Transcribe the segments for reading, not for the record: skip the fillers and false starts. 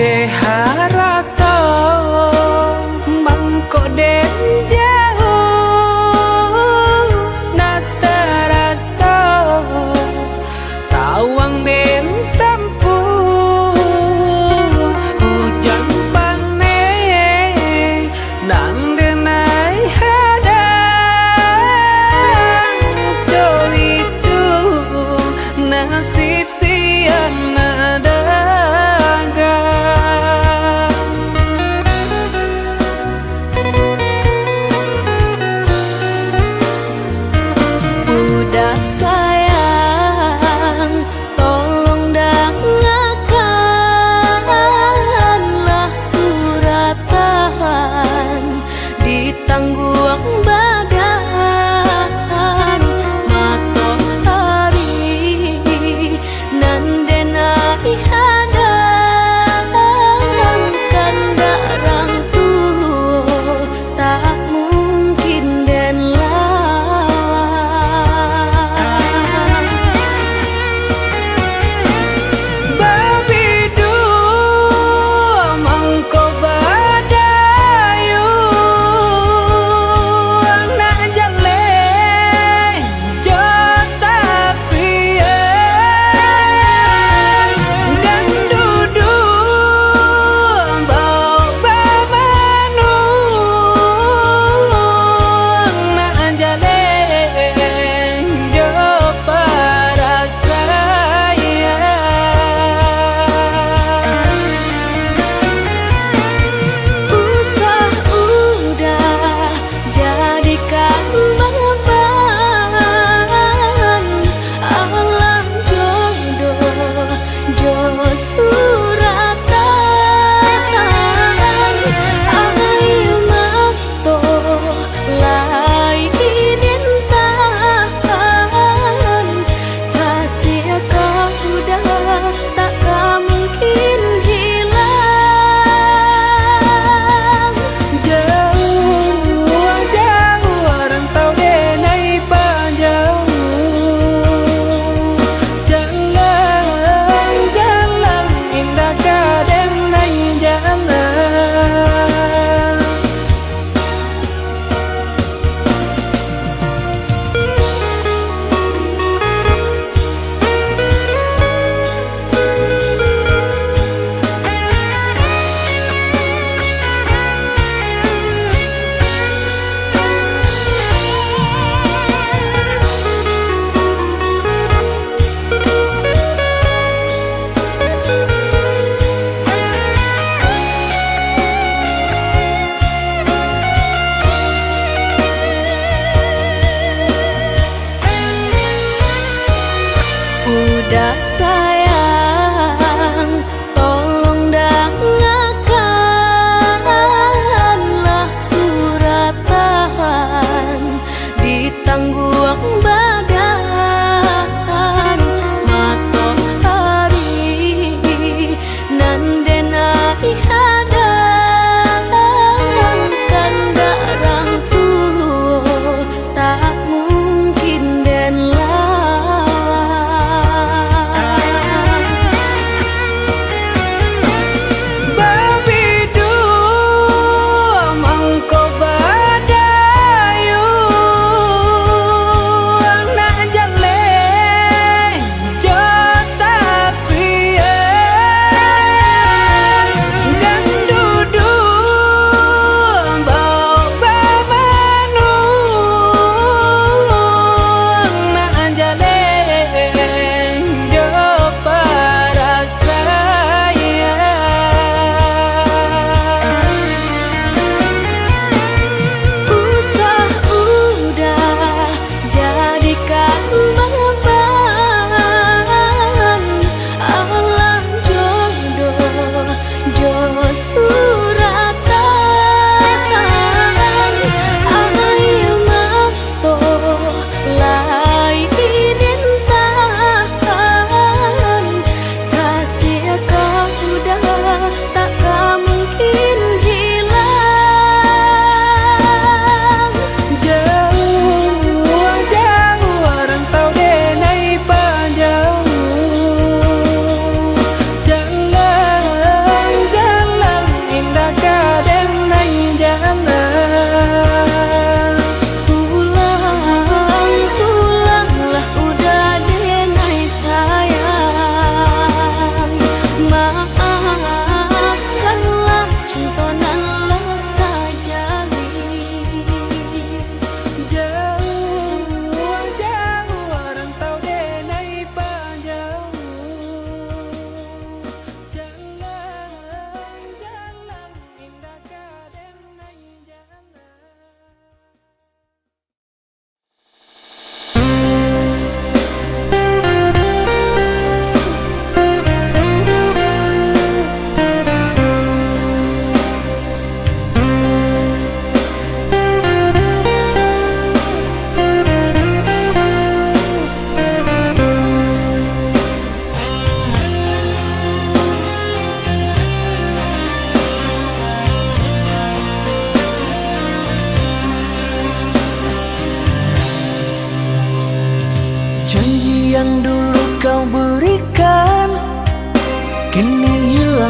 de harato mangko den jauh na terasa tawang den tempuh hujan pane nan denai hadang jo itu nasib siang nadaga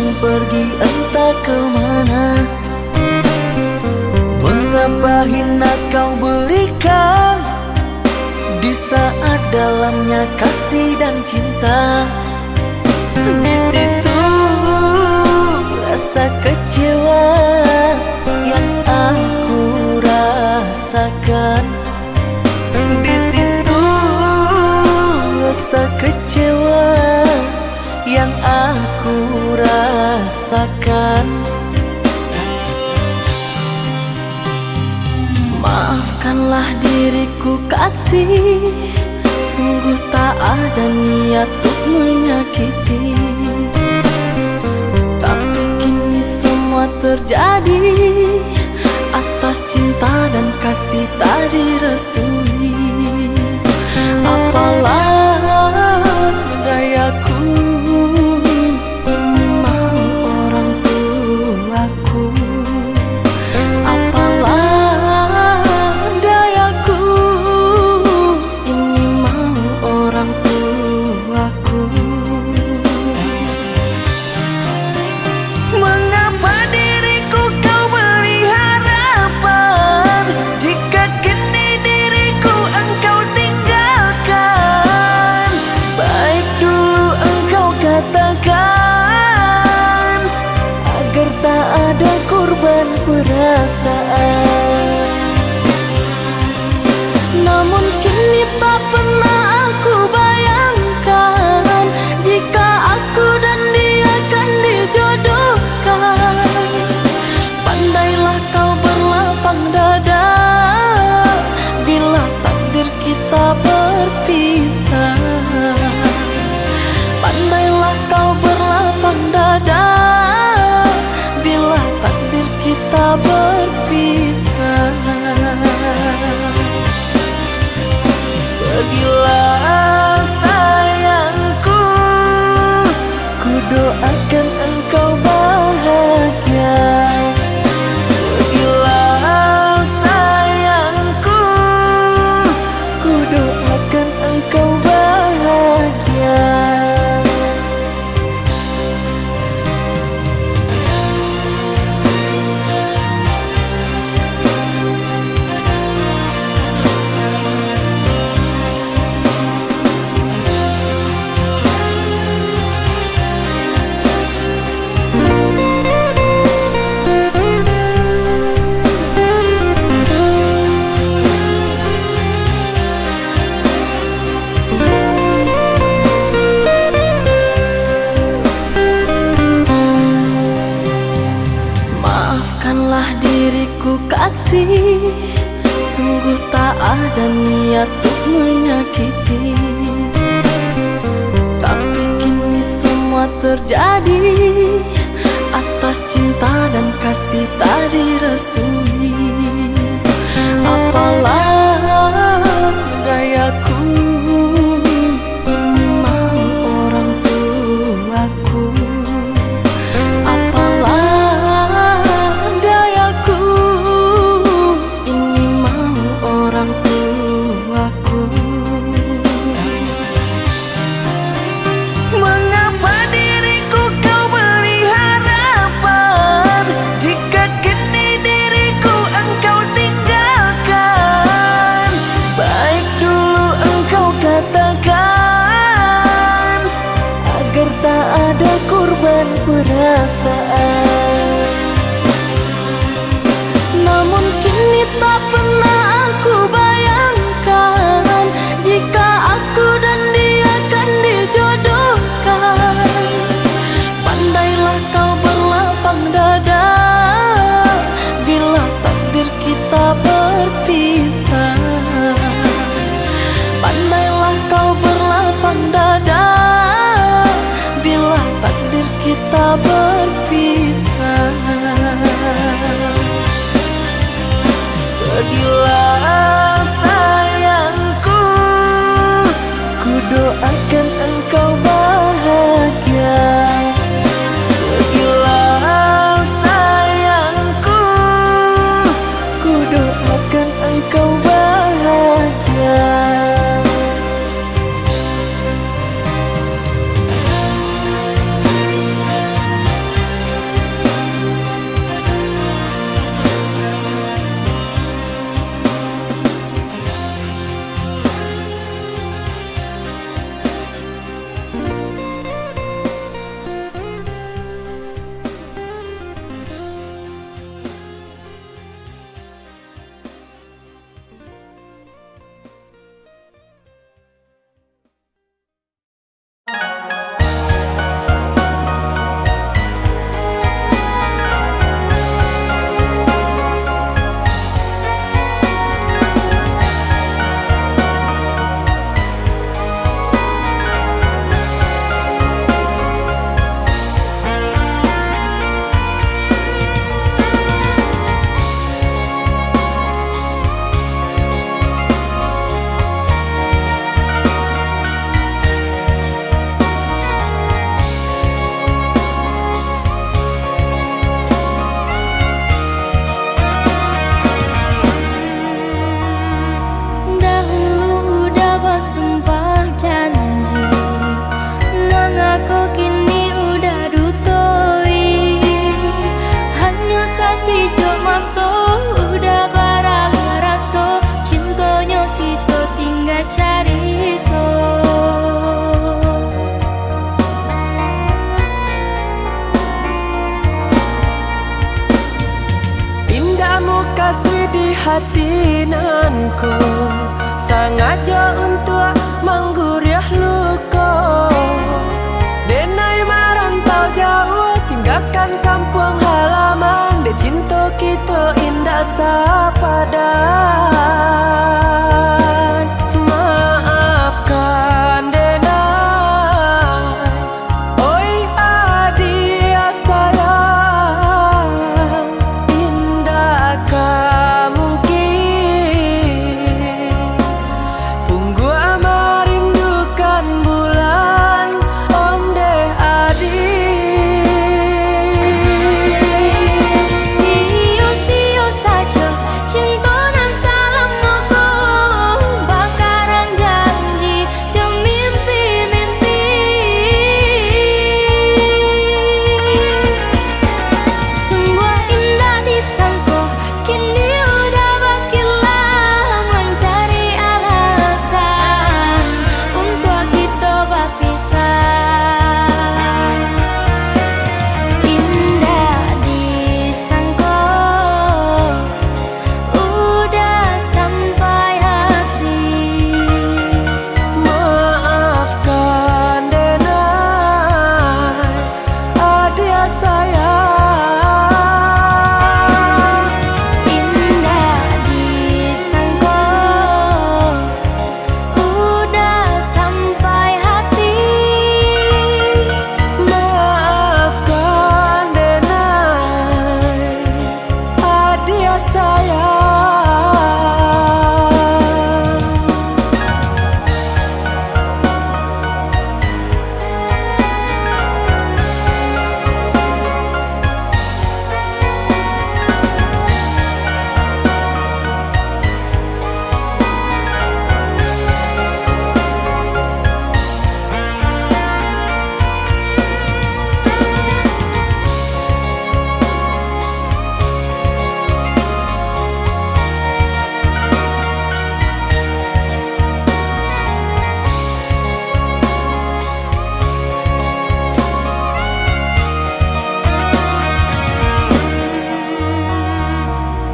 hilang pergi entah kemana. Mengapa hina kau berikan di saat dalamnya kasih dan cinta. Di situ rasa kecewa yang aku rasakan. Di situ rasa kecewa yang aku rasakan. Maafkanlah diriku kasih, sungguh tak ada niat untuk menyakiti. Tapi kini semua terjadi atas cinta dan kasih tak direstui. Apalah dayaku, ini mau orang tuaku. Apalah dayaku, ini mau orang tuaku. Mengapa diriku kau beri harapan jika kini diriku engkau tinggalkan? Baik dulu engkau katakan agar tak ada korban perasaan. Namun kini tak pernah aku bayangkan jika aku dan dia akan dijodohkan. Pandailah kau berlapang dada bila takdir kita berpisah. Pandailah kau berlapang dada bila takdir kita berpisah. Pergilah sayangku, ku doakan engkau bahagia. Pergilah sayangku, ku doakan engkau bahagia. Maafkanlah diriku kasih, sungguh tak ada niat untuk menyakiti. Tapi kini semua terjadi atas cinta dan kasih tak direstui. Apalah dayaku, ini mau orang tuaku. Apalah dayaku, ini mau orang tuaku. Mengapa diriku kau beri harapan jika kini diriku engkau tinggalkan? Baik dulu engkau katakan agar tak ada korban perasaan. Namun kini tak pernah aku bayangkan jika aku dan dia akan dijodohkan. Pandailah kau berlapang dada bila takdir kita berpisah. Pandailah kau berlapang dada bila takdir kita berpisah. Pergilah sayangku, ku doakan engkau bahagia. Pergilah sayangku, ku doakan engkau bahagia. kasih di hati nanku, sengaja untuk mengguriah luka. Denai merantau jauh, tinggalkan kampung halaman. De cinta kita indah sepadan. Maafkan Denai, oi adia sayang. Indakkah mungkin Punggu merindukan bulan onde adi. Sio-sio saja cinta dan salamku, bakaran janji jam mimpi-mimpi. Sungguh indah disangka, kini udah bakilah mencari alasan untuk kita berpisah. Indah disangka, udah sampai hati. Maafkan Denai, adia sayang. Indah disangka, udah sampai hati. Maafkan Denai, adia sayang.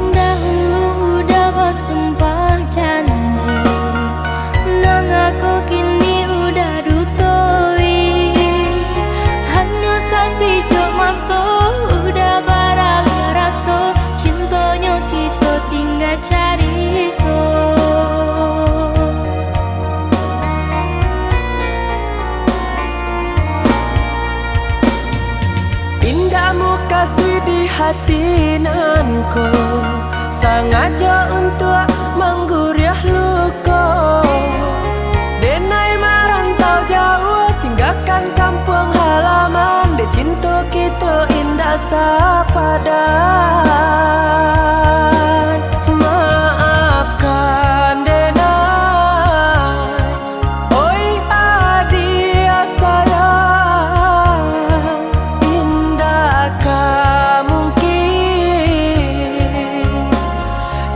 Dahulu udah bersumpah janji, nang aku kini udah dutoi. Hanya sekejap mata udah barang rasa, cintanya kita tinggal cari Indahmu kasih di hati nanku, sengaja untuk mengguriah luka. Denai merantau jauh, tinggalkan kampung halaman. De cinta kita indah sepadan. Maafkan Denai, oi adia sayang. Indakkah mungkin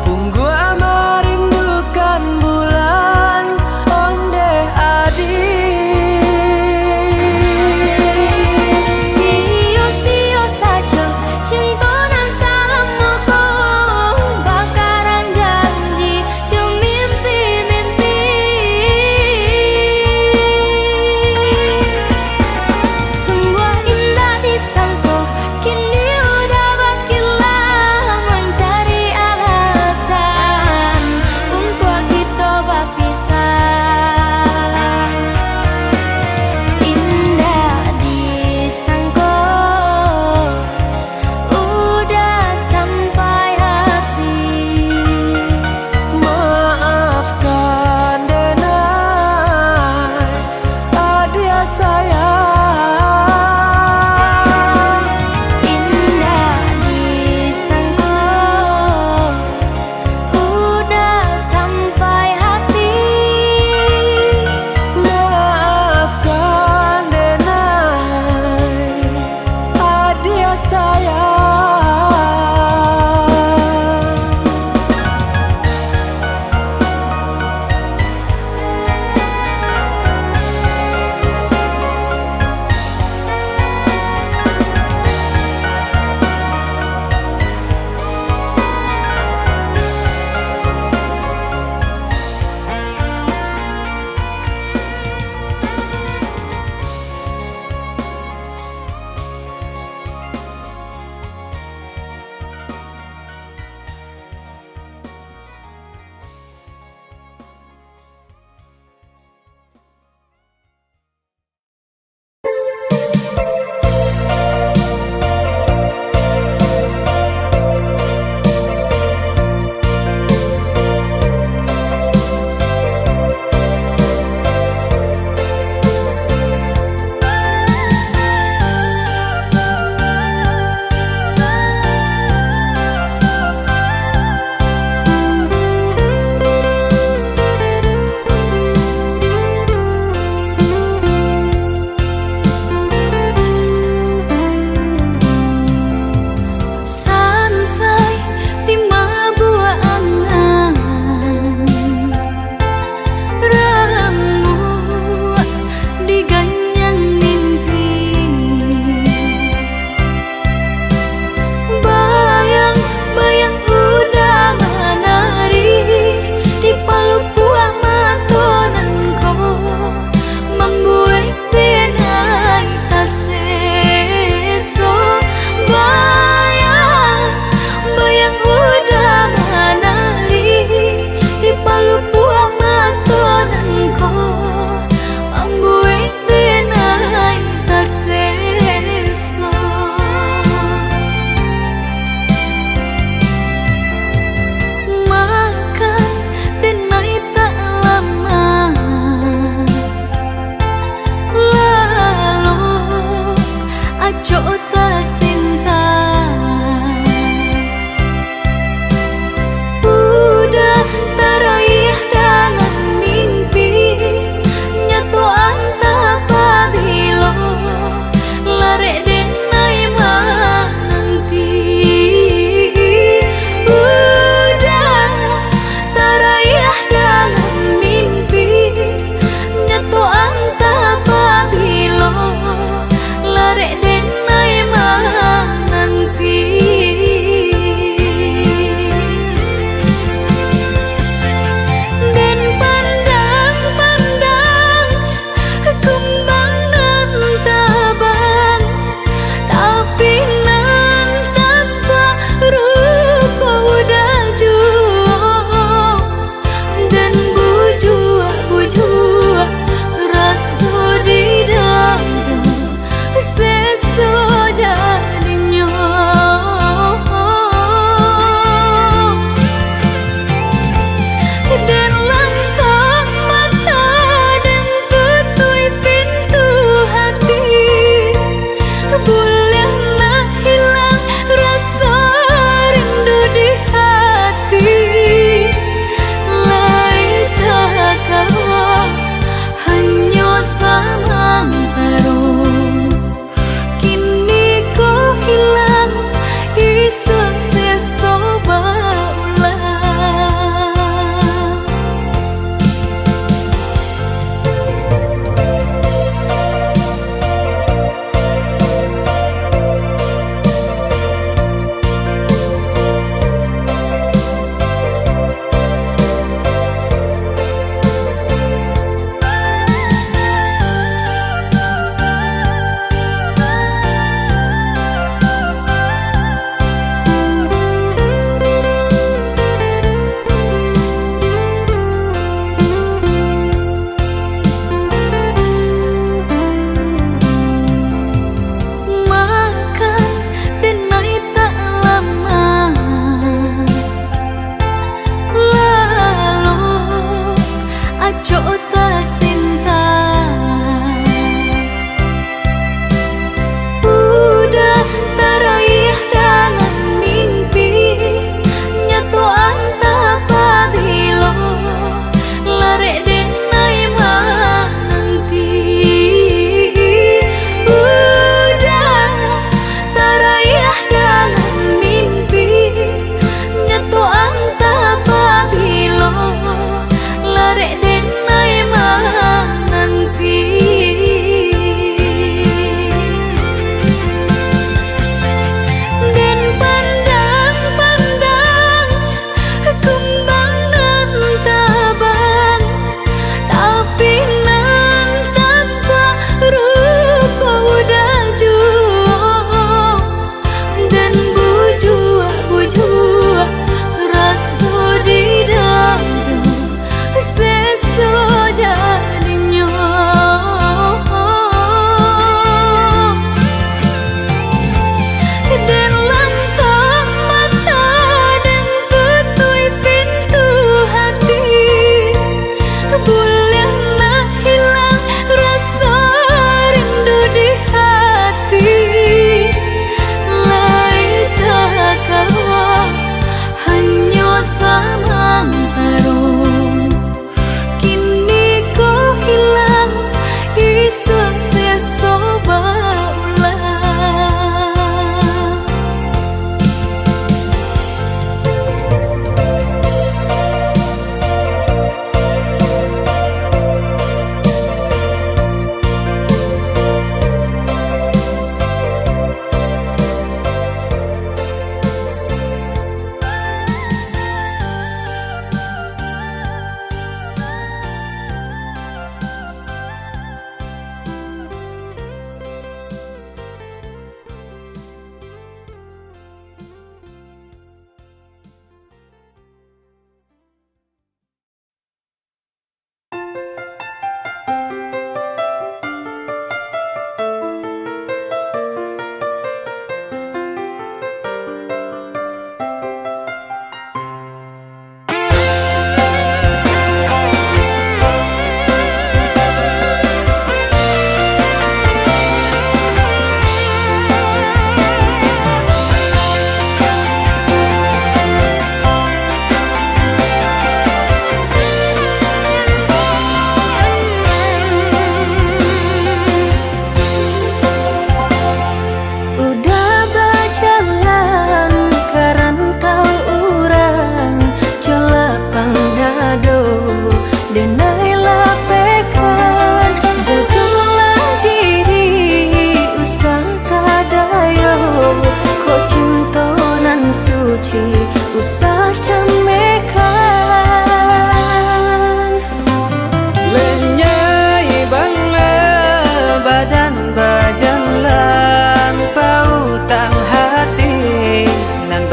Punggu merindukan bulan onde adi. Sio-sio saja cinta dan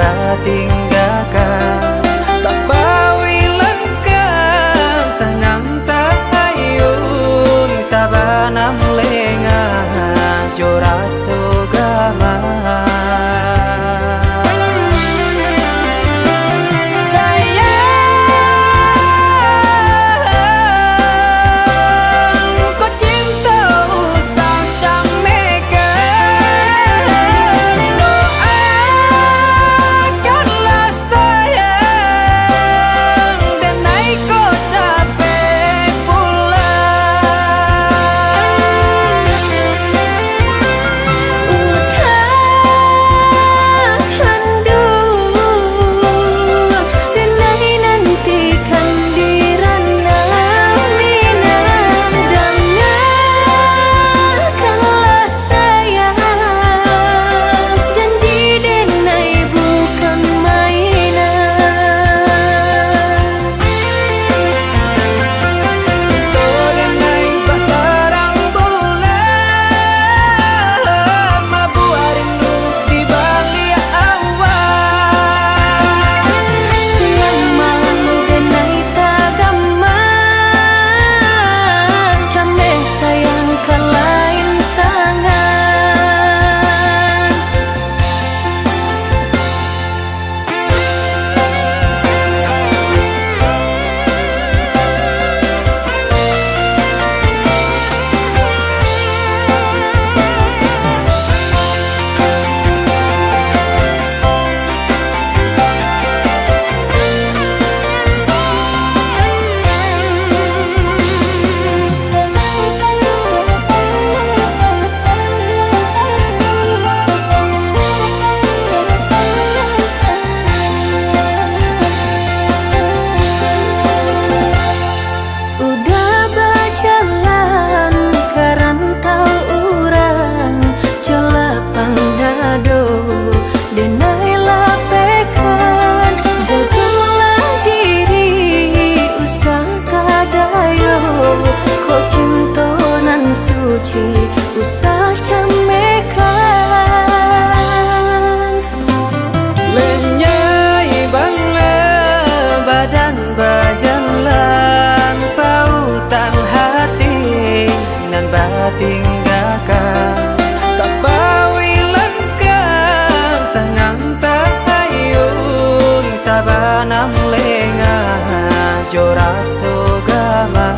batinggalkan. Tak bawi lengkap tanam tak ayun, tak banam lengah jora sugama. Usah camekan lenyai bangla badan bajalan pautan hati nan batinggalkan. Tak bawi lengkap tanam tak ayun, tak banam lengah jora sugama.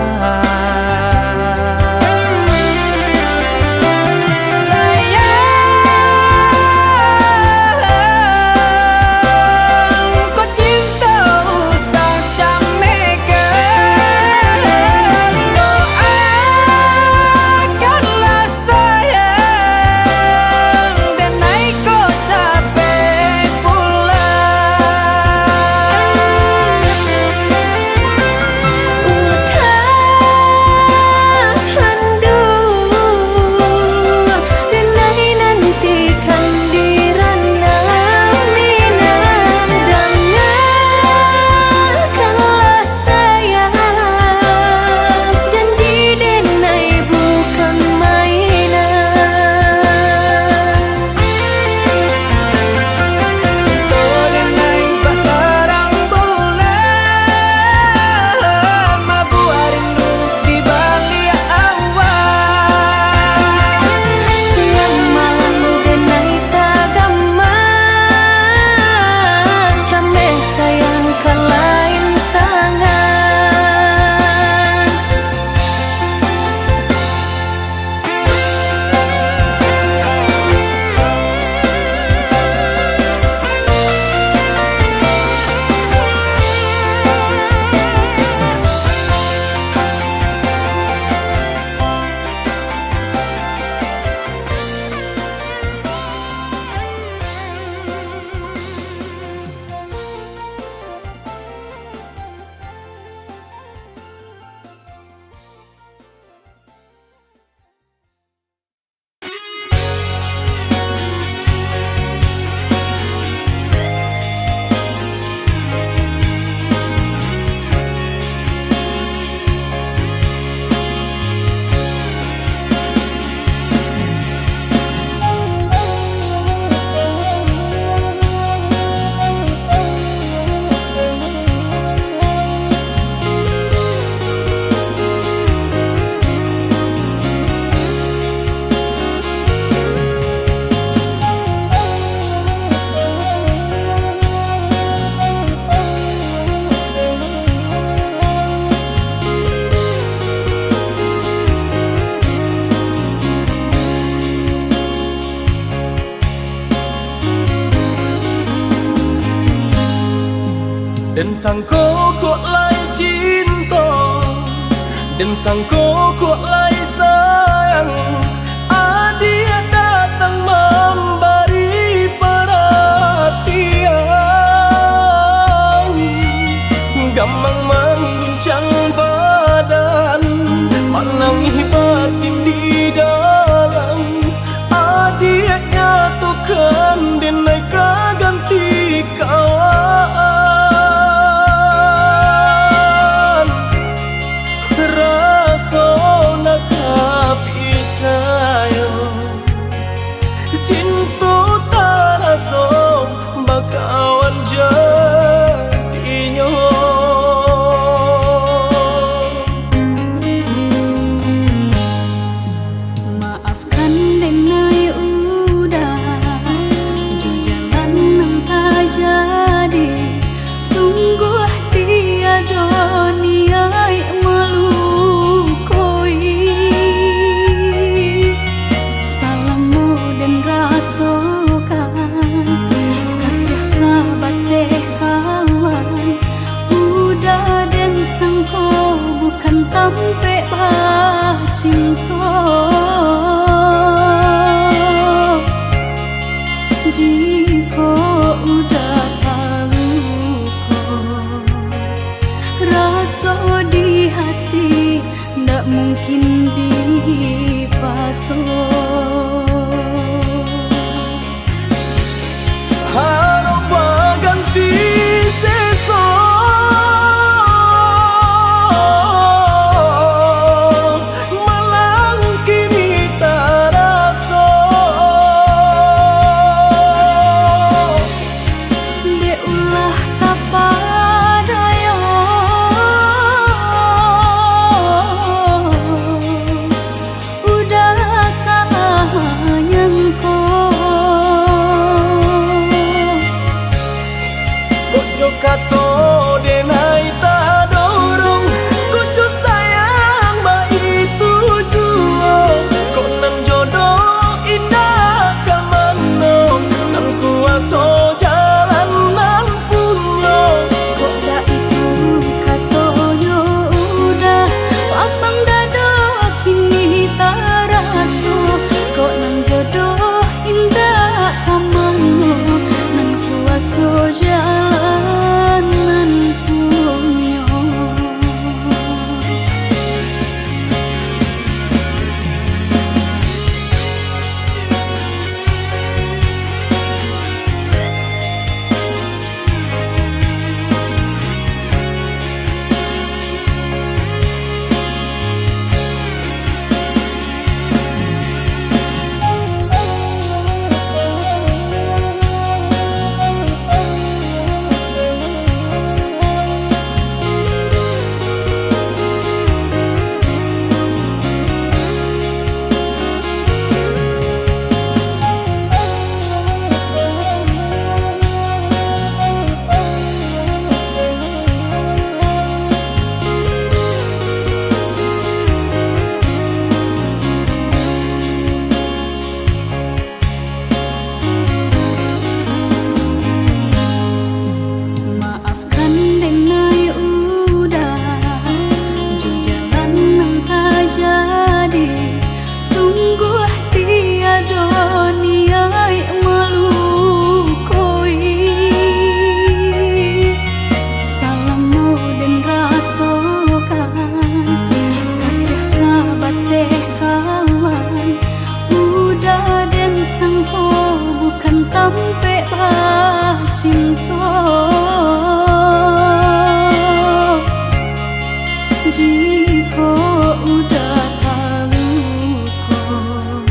Dan sangko kok lai cinta, dan sangko kok lai sayang. Dia datang memberi perhatian, gampang mengguncang badan, menangis batin di dalam. Dia nyatukan denai ganti kawan. Rasa nak percaya cinta tak rasa bakawan jadinya. Maafkan denai udah jo jalan nang tak jadi. Sungguh tiada niat melukoi. Salamu dan rasakan kasih sahabat deh kawan. Udah dan sangko bukan tampe cinta. Jika udah tahu kok rasa di hati ndak mungkin dipasok. Harap ganti sesok, malang kini tak rasa. De ulah tapadaya udah salah nyangko. Kojo kato denai tak dorong, kojo sayang ba itu jua. Kok nan jodoh indah kamano, nan kuaso jalan nan punya. Kok gak itu katonyo udah papang dado kini tak raso. Kok nang jodoh indah kamango, nan kuaso jalan nan punya. Maafkan denai udah jo jalan nang tak jadi. Sungguh tiada niat melukoi. Salamu dan rasakan kasih sahabat deh kawan. Udah dan sangko bukan tampe cinta. Jika udah tahu kok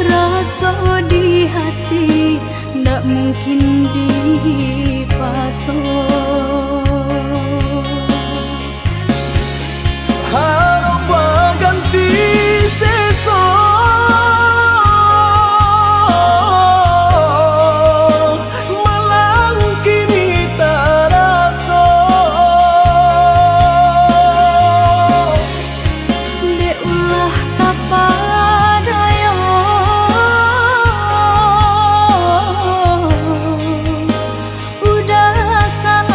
rasa di hati ndak mungkin dipasok. Harap ganti sesok, malang kini tak rasa. De ulah tapadaya udah salah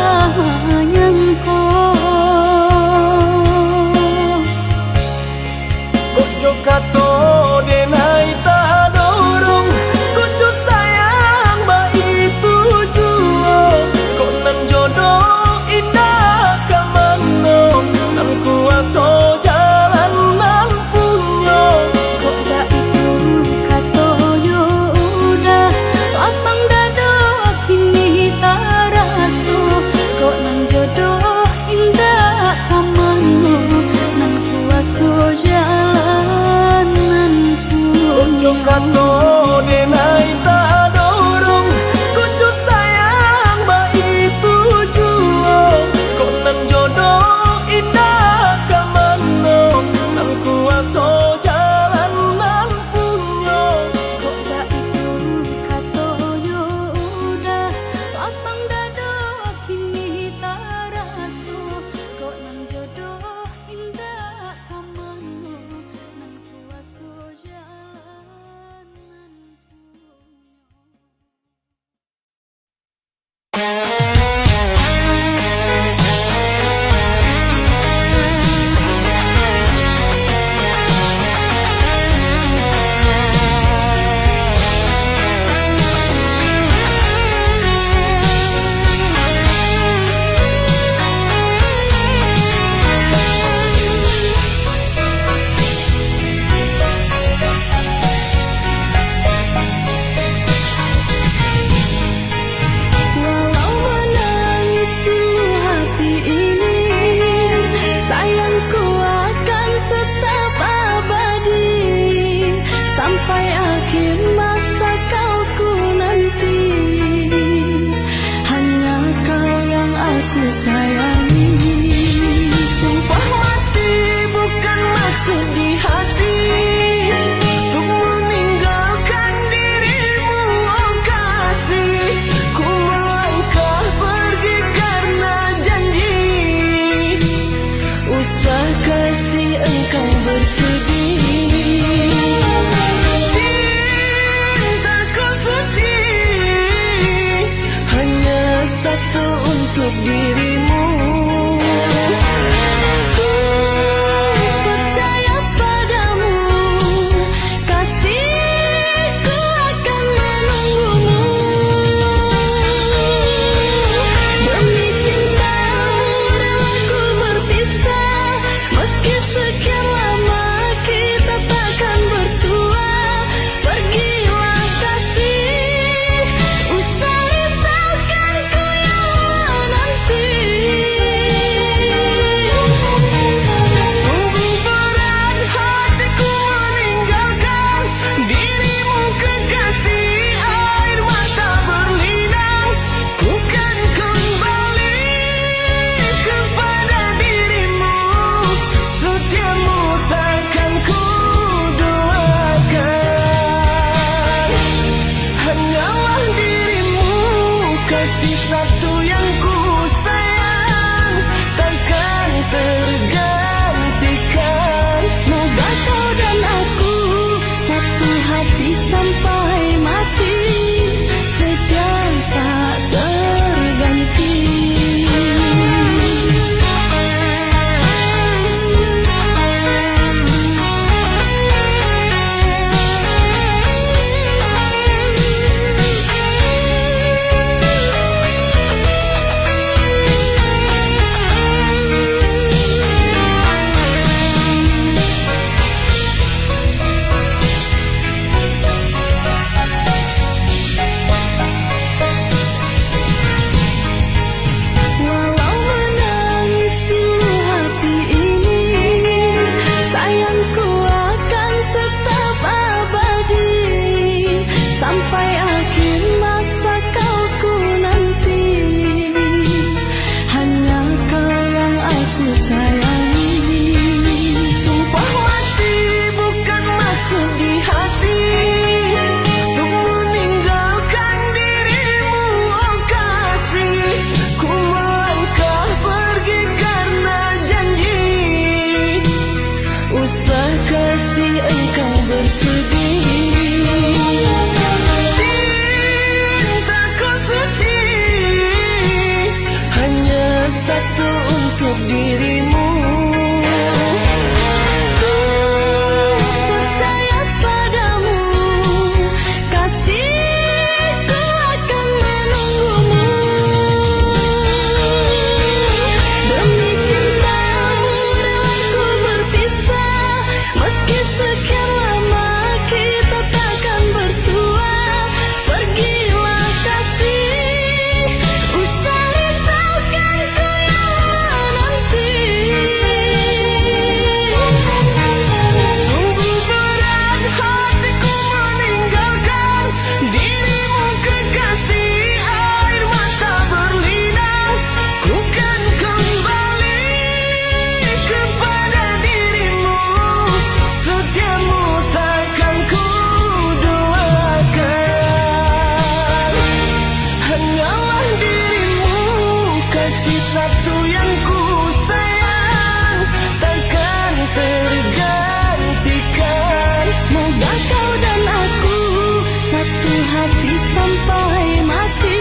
hati sampai mati.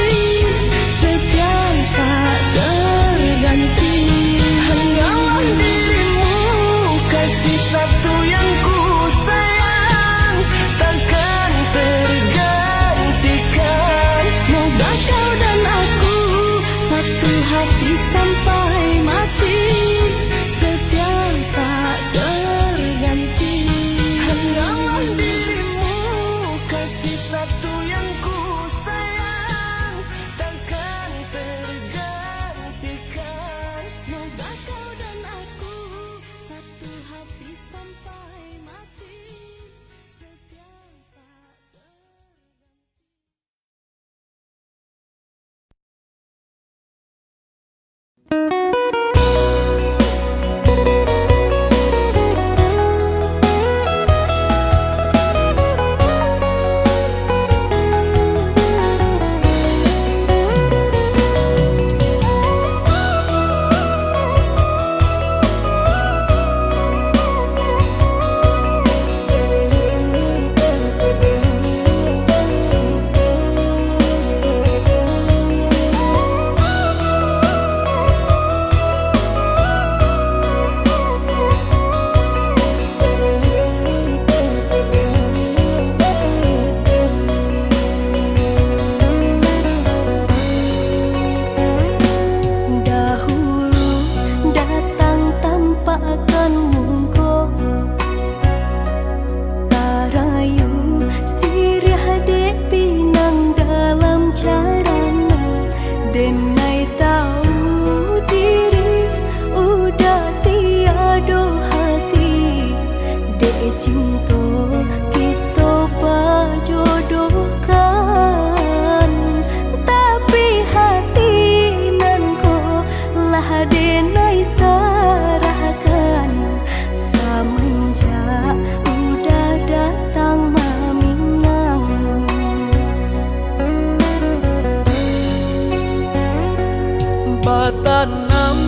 Batanam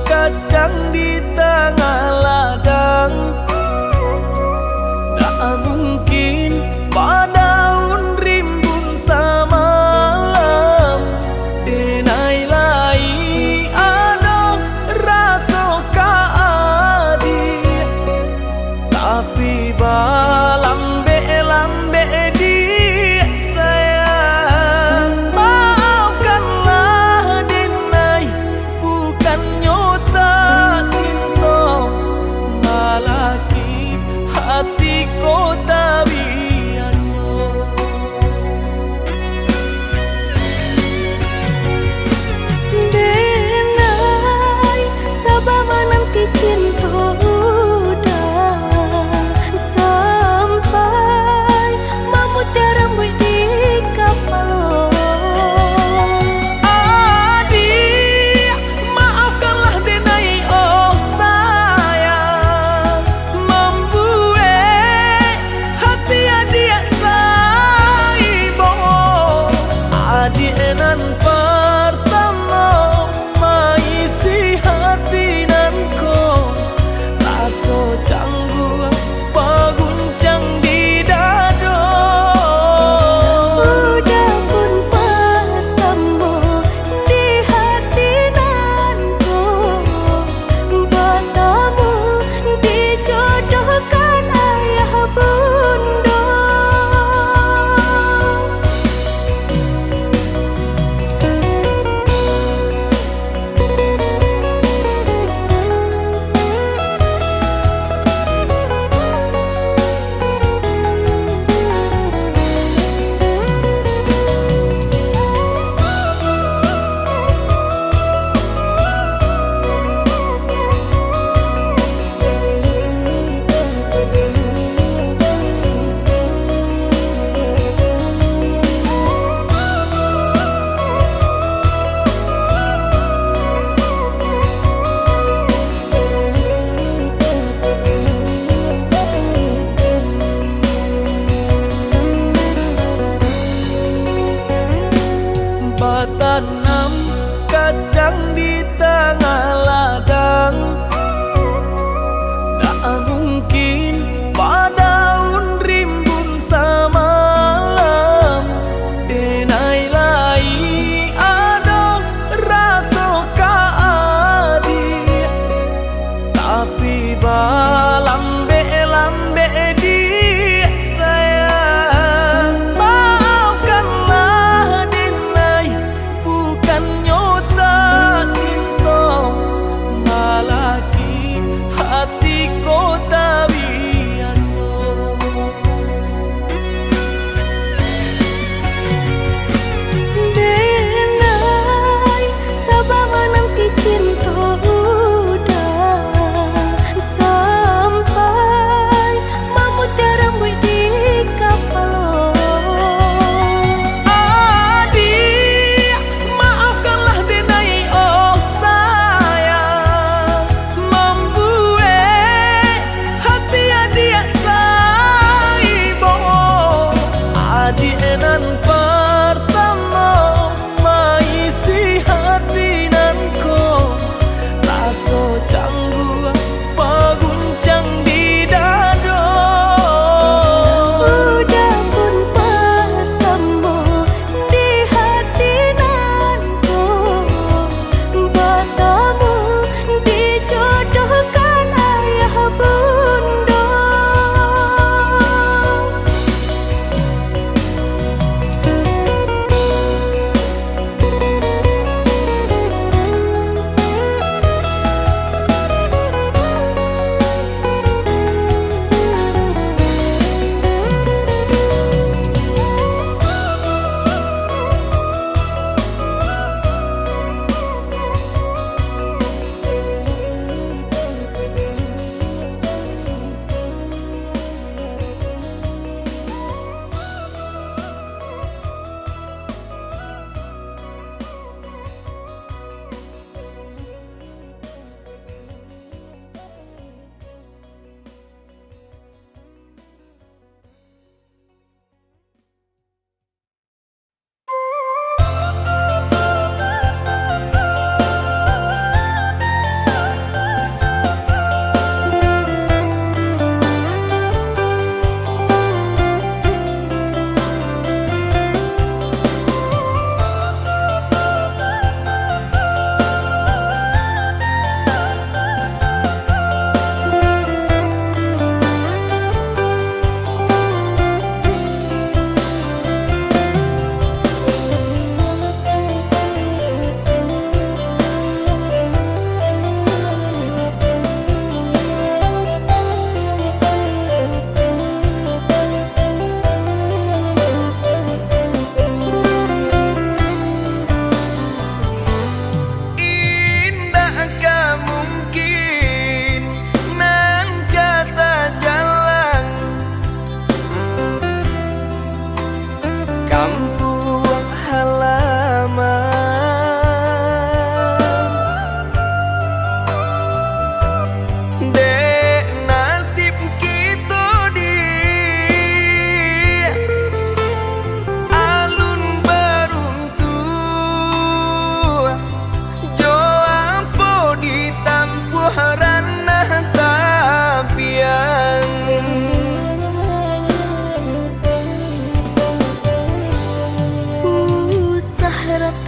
kacang di tengah ladang, tak mungkin padaun rimbun samalam. Denai lai ada rasa kaadi, tapi balambe-lambe di sayang. Maafkanlah Denai, bukan nyota cinta, malaki hatiku tak biasa. Denai, sabar menanti cinta udah sampai memutih rambut di kapal. Adik, maafkanlah Denai, oh sayang, membuat hati adik taibo. Adik nan pertama maisi hati nanko, rasa canggung paguncang di dado. Udah pun pertemu di hati nanku, bertemu dijodohkan ayah bunda. Batanam kacang di tengah ladang, tak mungkin padaun rimbun samalam. Denai lai ada rasa kaadi, tapi balambe-lambe di sayang. Maafkanlah Denai, bukan nyota cinta,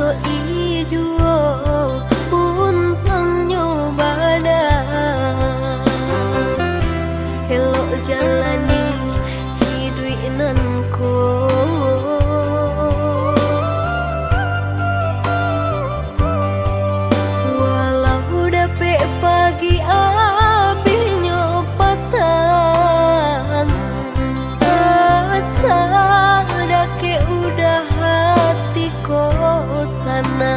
to ijuo untang nyobana elok jalani hiduinanku walau dapet pagi abi nyopatan asa dake udah hati kosana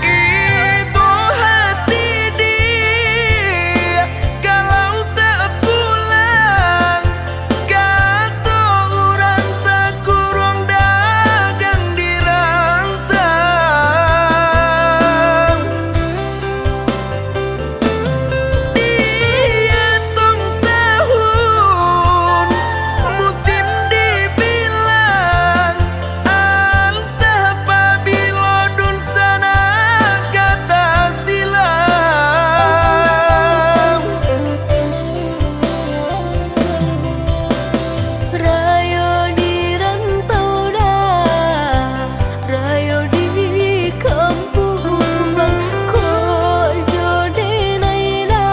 Ibu hati dia kalau tak pulang kata orang tak kurang dagang di rantang dia tong tahun musim dibilang antah pabilo dun sana kata silam Rayo di rantau dah, rayo di kampung bang, kok jode naila,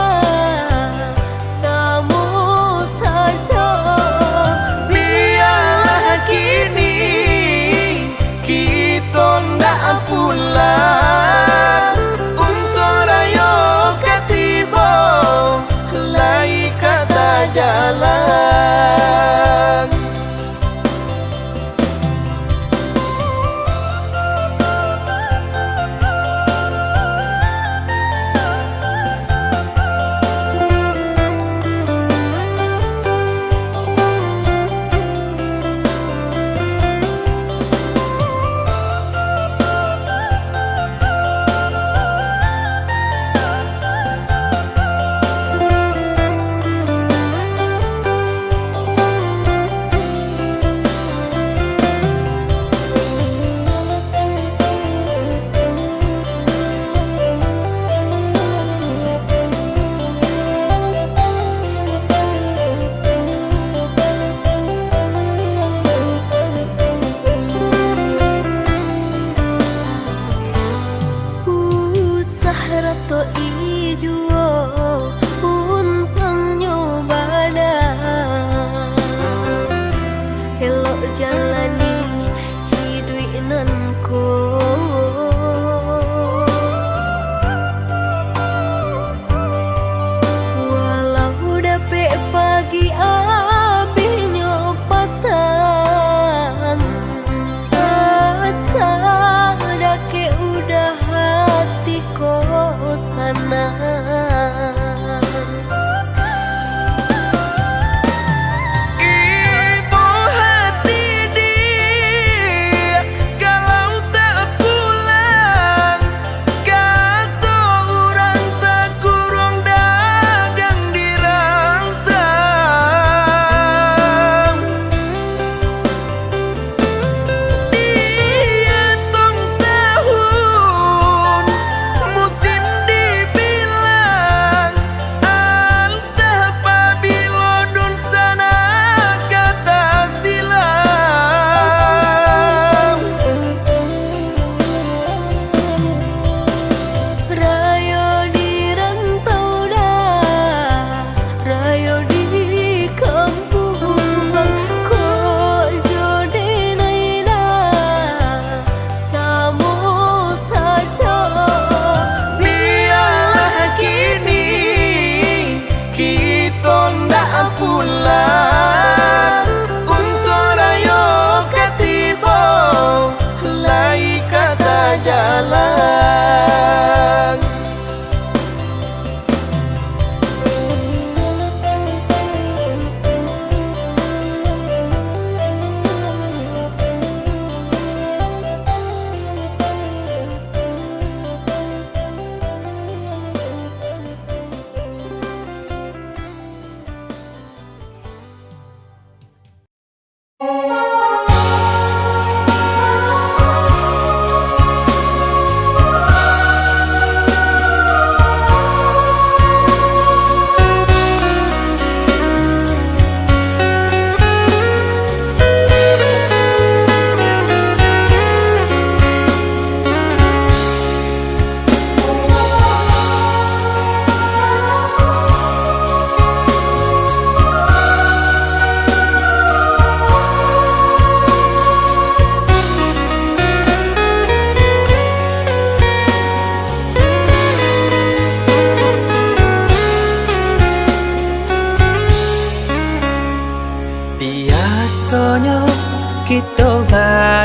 samo saja. biarlah kini kita ndak pulang untuk rayo katiba lai kata jalan Sahrato ijuo untang nyobana elok jalani hiduinanku walau dapet pagi abi nyopatan asa dake udah hati kosana Ibu hati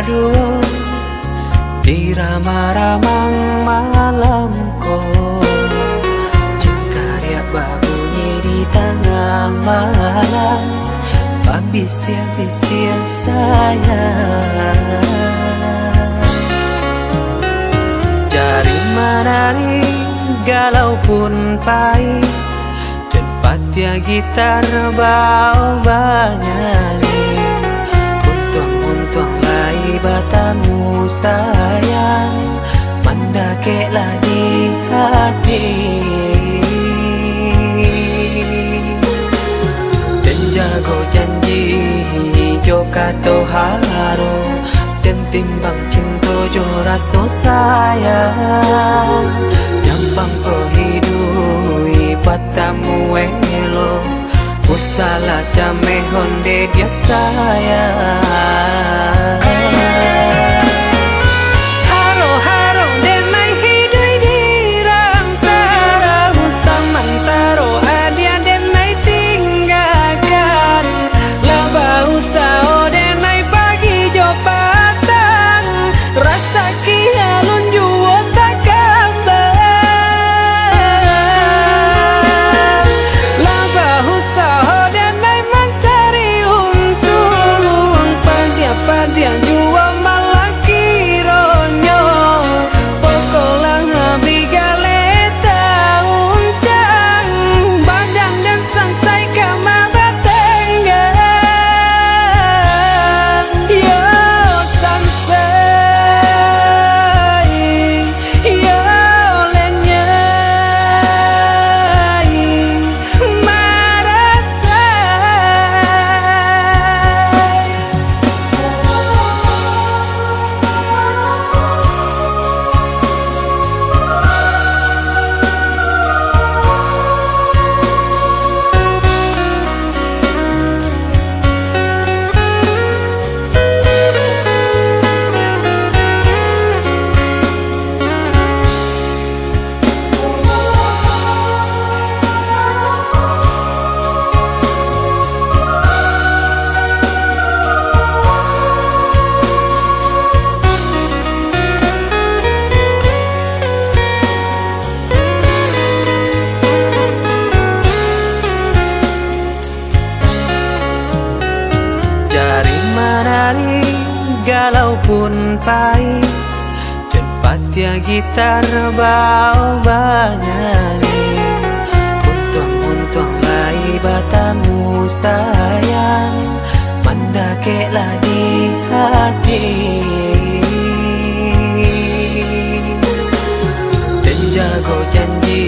aduh di ramang-ramang malamku, cengkarya babunyi di tengah malam, babisir-bisir sayang. Jari menari galau pun pahit, dan patia gitar bau bernyanyi. Untung lai batamu sayang, mendakeklah di hati. Dan jago janji joka toharo, dan timbang cinta jo rasa sayang. Nyampang ko hidui patamu elo, usala jame honde dia sayang. Haro-haro denai hidui di rantara, samantaro adia denai tinggalkan. Laba usao denai pagi jopatan, rasa kialun juo tak kabar. Laba usao denai mencari untung, padian juo malah kironyo. Pokolang bigaleta uncang, badan dan sansai kama batenggang. Yo sansai, yo lenyai, marasai. Jari menari galau pun pahit, dan patia gitar bau bernyanyi. Untung lai batamu sayang, mendakeklah di hati. Dan jago janji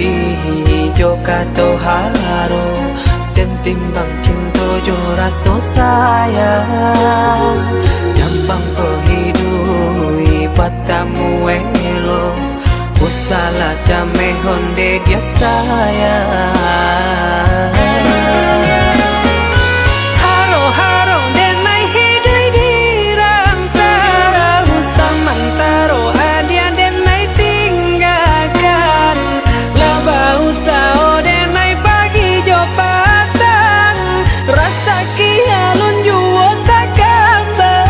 joka toharo, dan timbang cinta jo rasa sayang. Nyampang ko hidui patamu elo, usala jame honde dia sayang. Haro-haro denai hidui di rantara, samantaro adia denai tinggalkan. Laba usao denai pagi jopatan, rasa kialun juo tak kabar.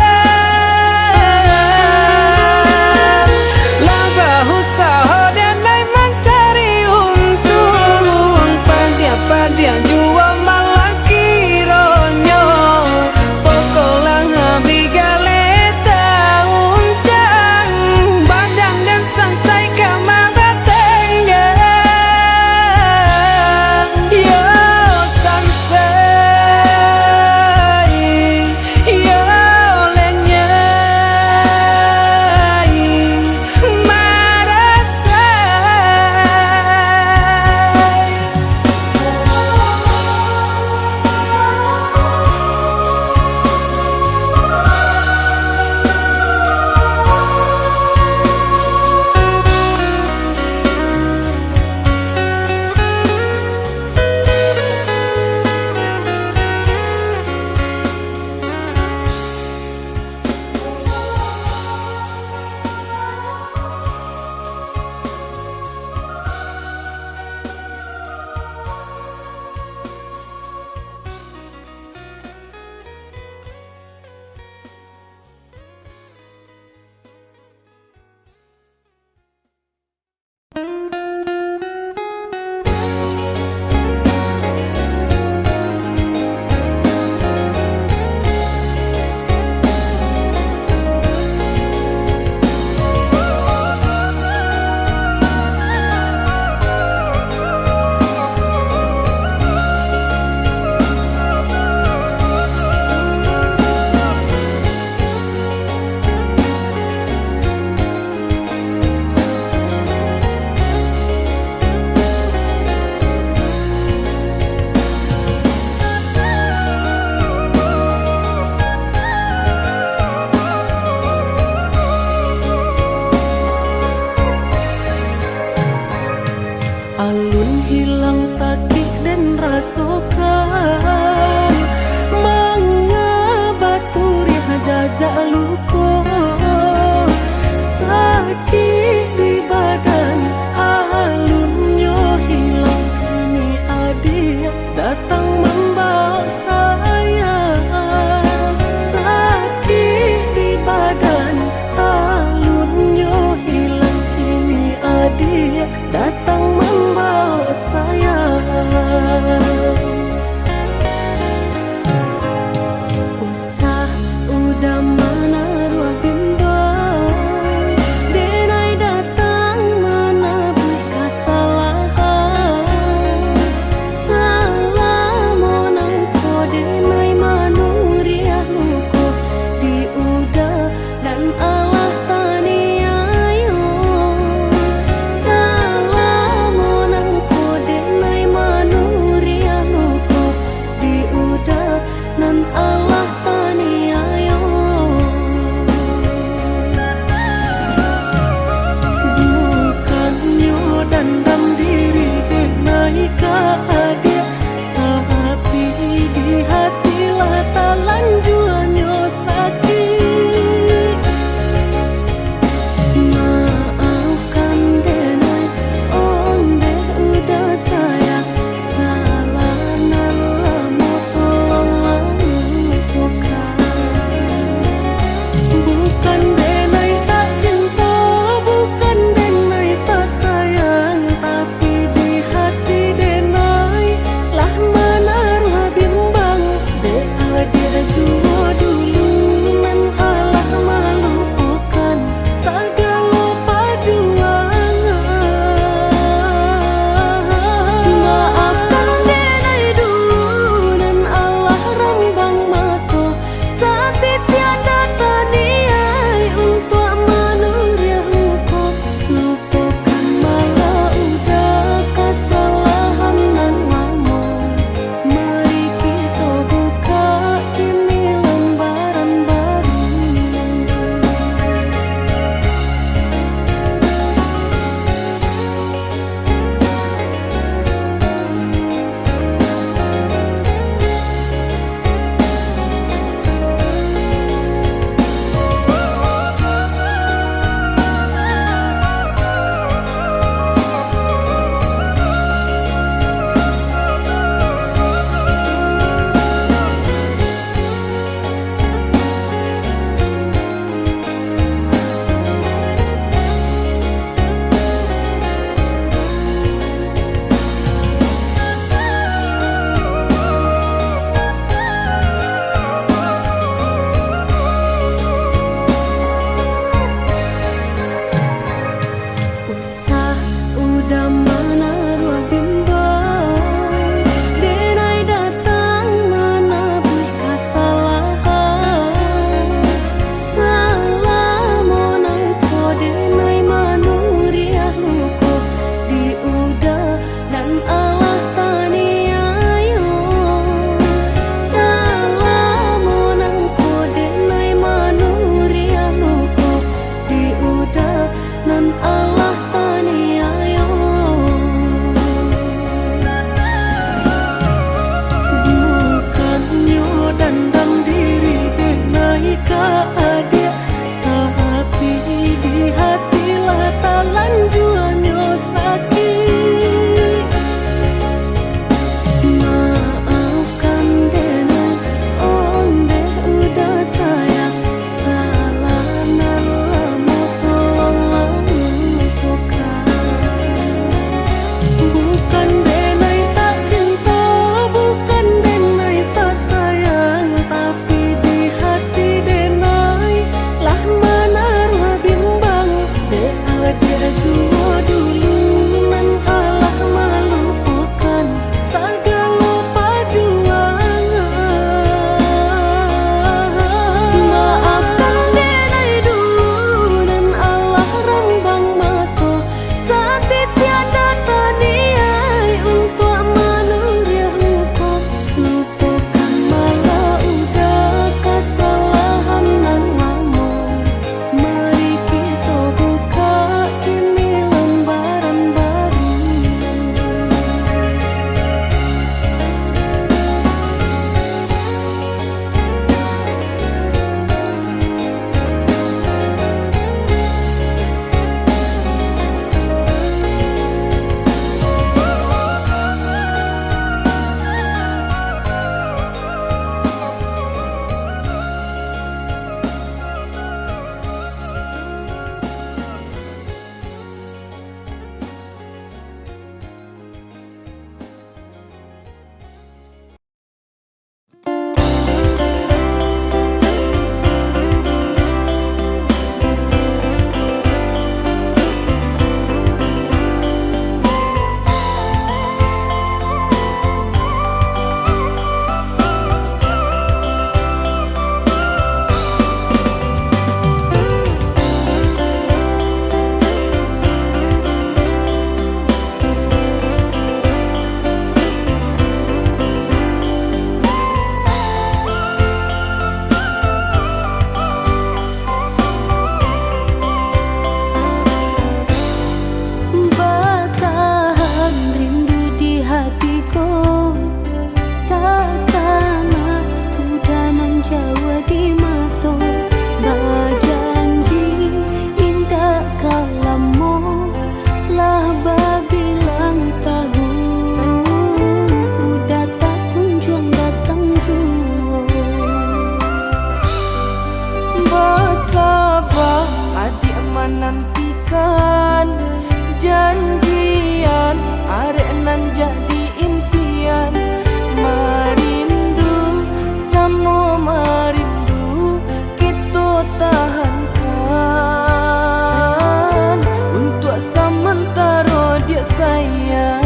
Laba usao denai mencari untung, padian juo menantikan janjian, arek nan jadi impian. Merindu sama merindu kita tahankan untuk sementara dia sayang.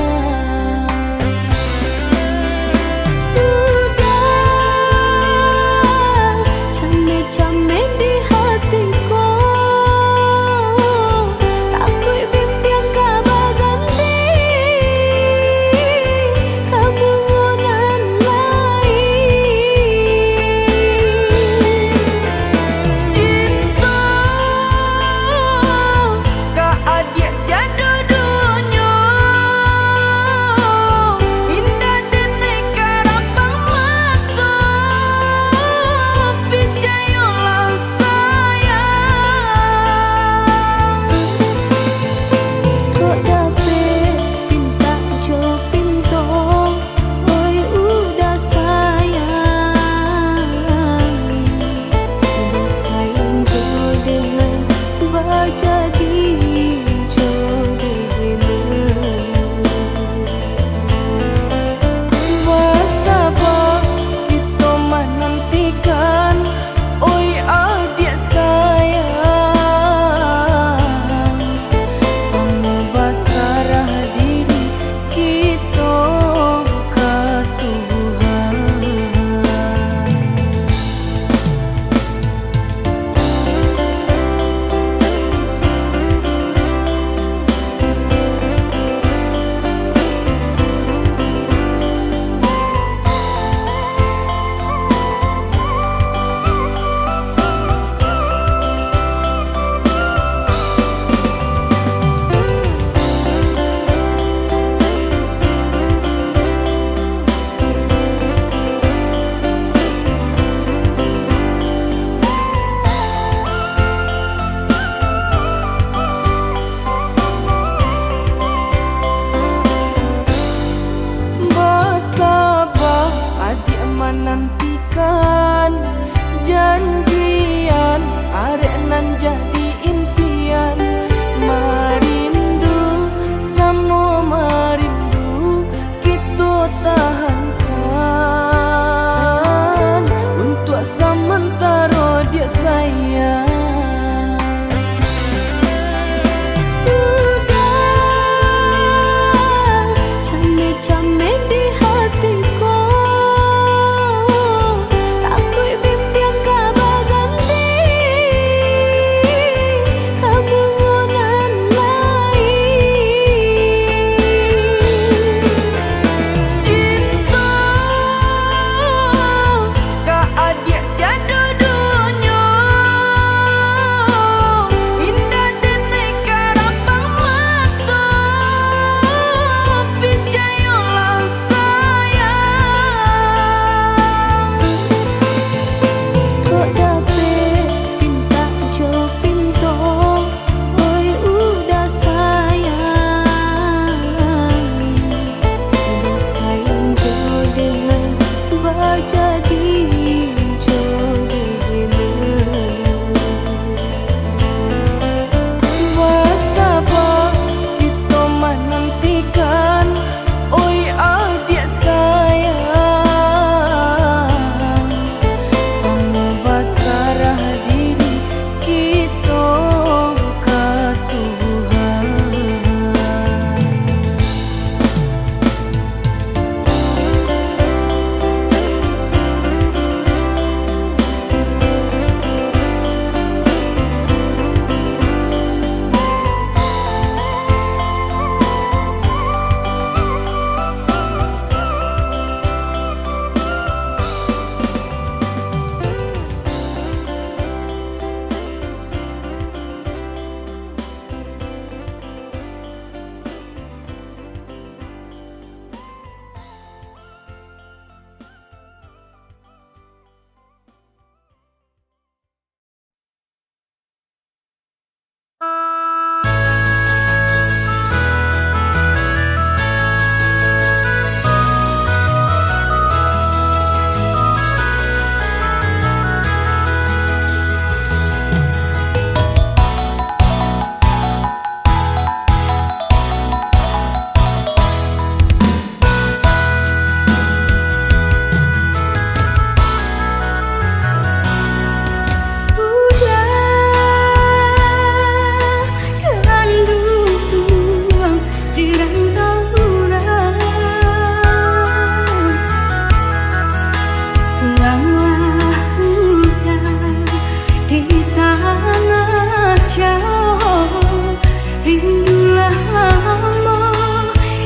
sangat jauh, rindu lama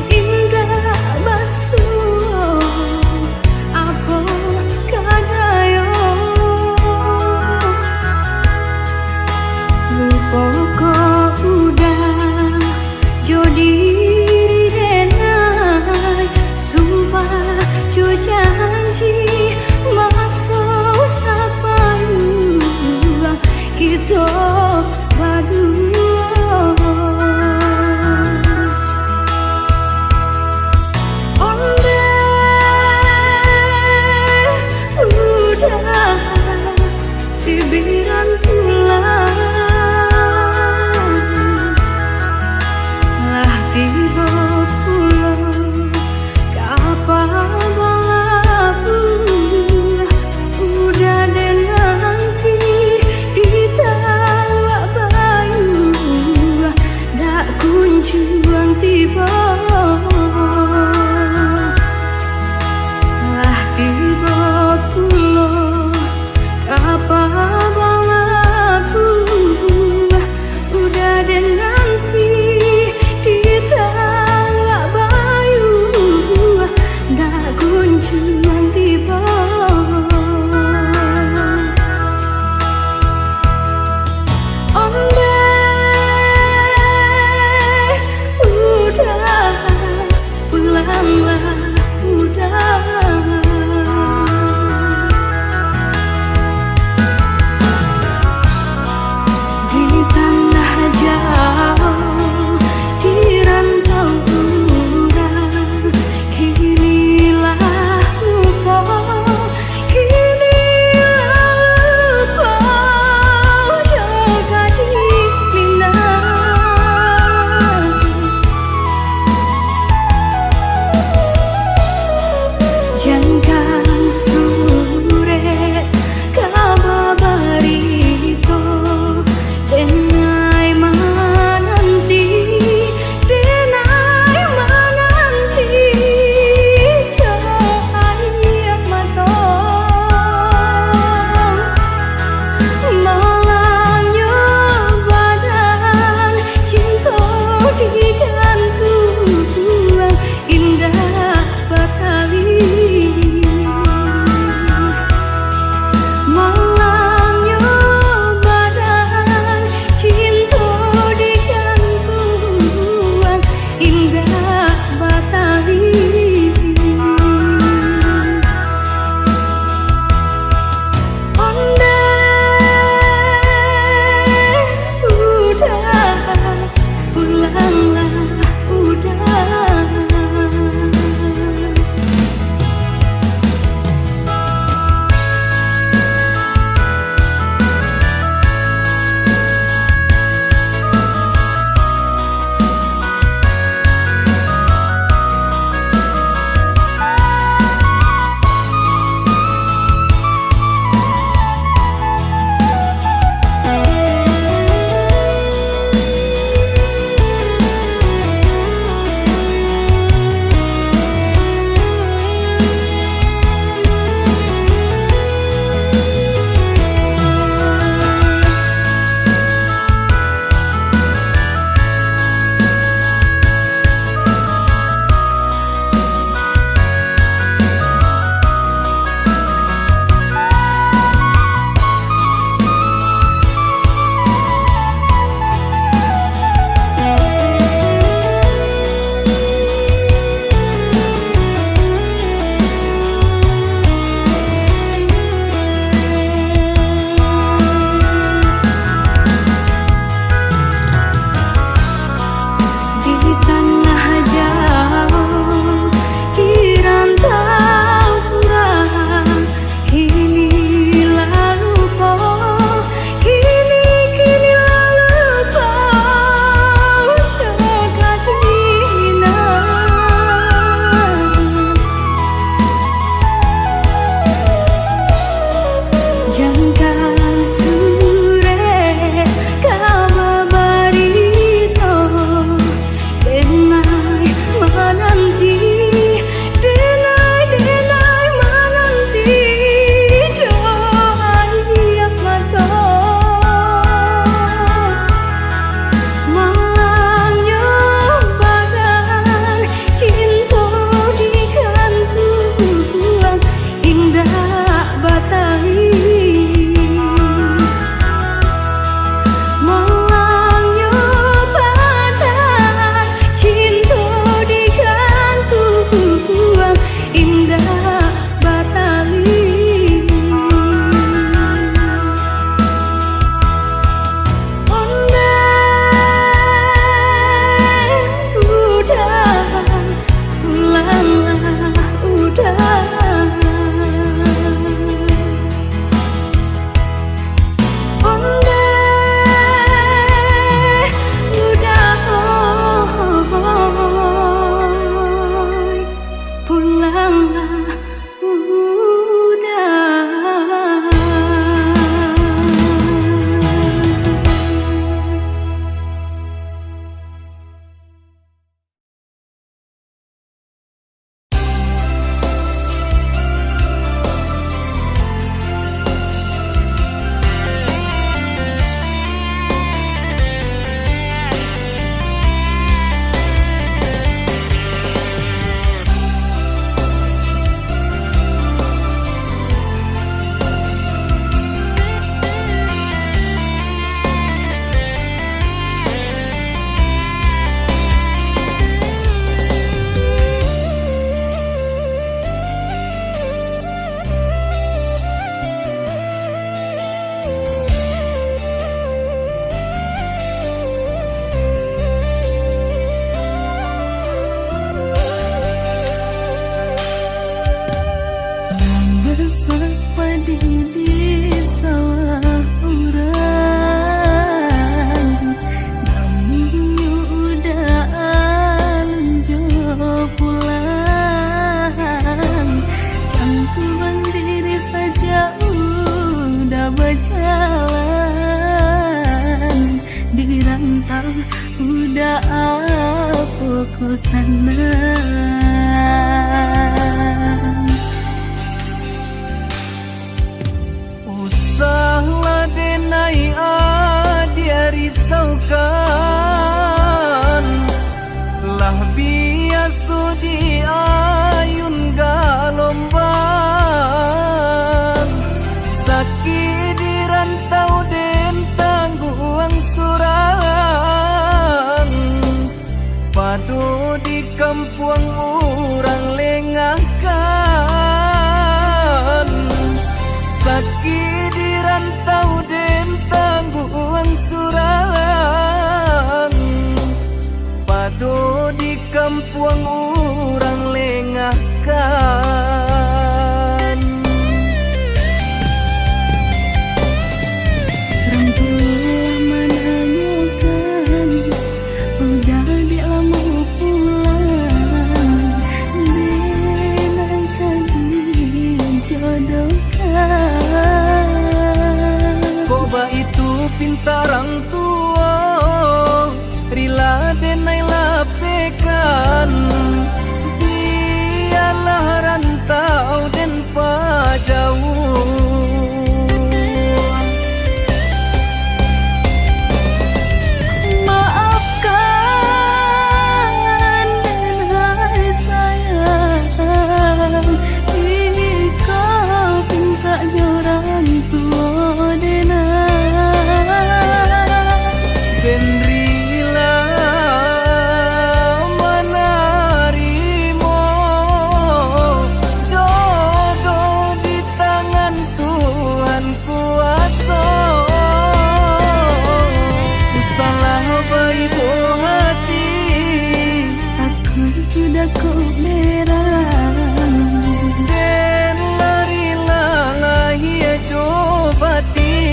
indah basuh apa kadayo lupa kau udah jadi renai sumpah jo janji masa usapan kita berdua. Dah apa ku sana Usahlah denai dia risaukan Lah biasa di ayun galombang Sakit di rantau den tangguang surang Padu di kampung orang lengahkan Sakit di rantau den tangguang surang Padu di kampung orang lengahkan Rampulah menanyakan Udah di lama pulang Denaikan dijodohkan Koba itu pintarang tua Rila denai lapekan Dialah rantau den pajauh Maafkan dan hai sayang Jika pinta orang tua Den rila menarimo Jodoh di tangan Tuhan kuasa Ku salah baik hati Aku sudah kau merah Den larila lahia cobatin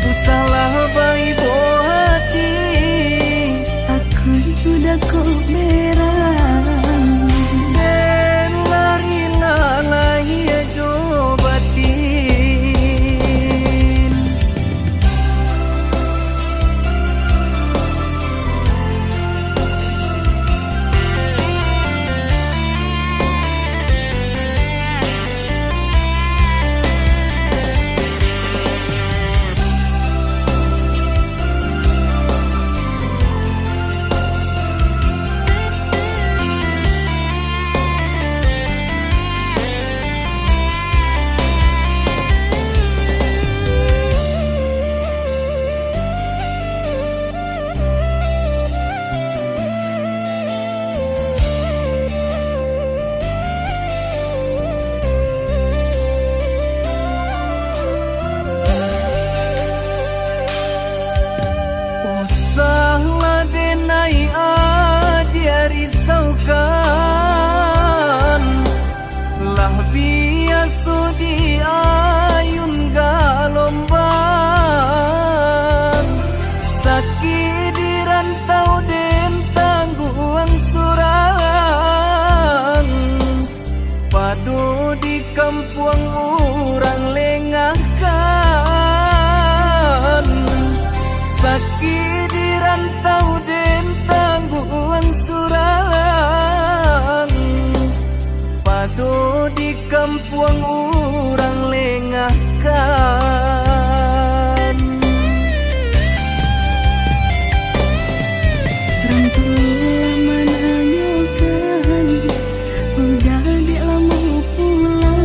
Ku salah baik hati Aku sudah kau merah Den larila lahia cobatin Usahlah denai dia risaukan Lah biasa di ayun galombang Sakit di rantau den tangguang surang Padu di kampung orang lengahkan Sakit di rantau den tangguang surang Padu di kampung orang lengahkan Rampulah menanyakan Udah di lama pulang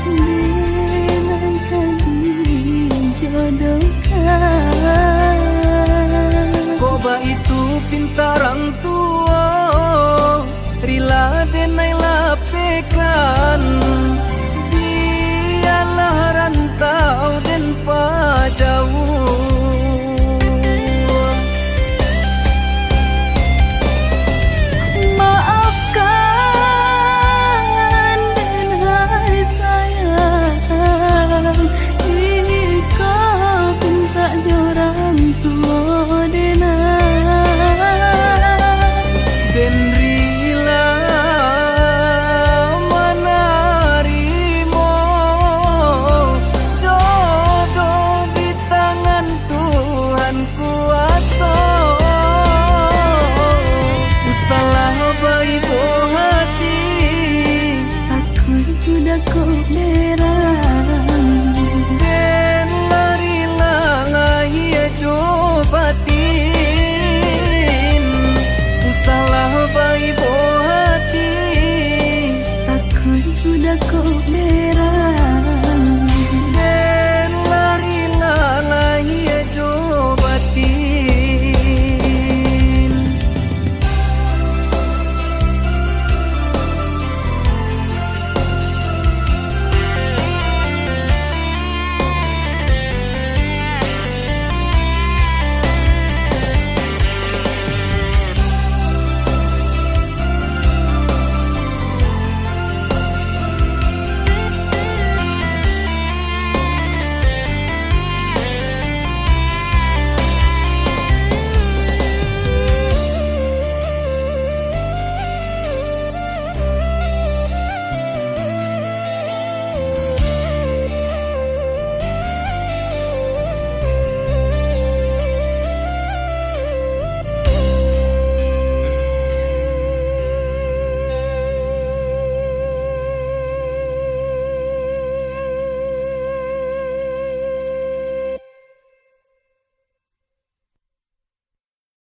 Denaikan dijodohkan Koba itu pintarang tua Rila denai lapekan Dialah rantau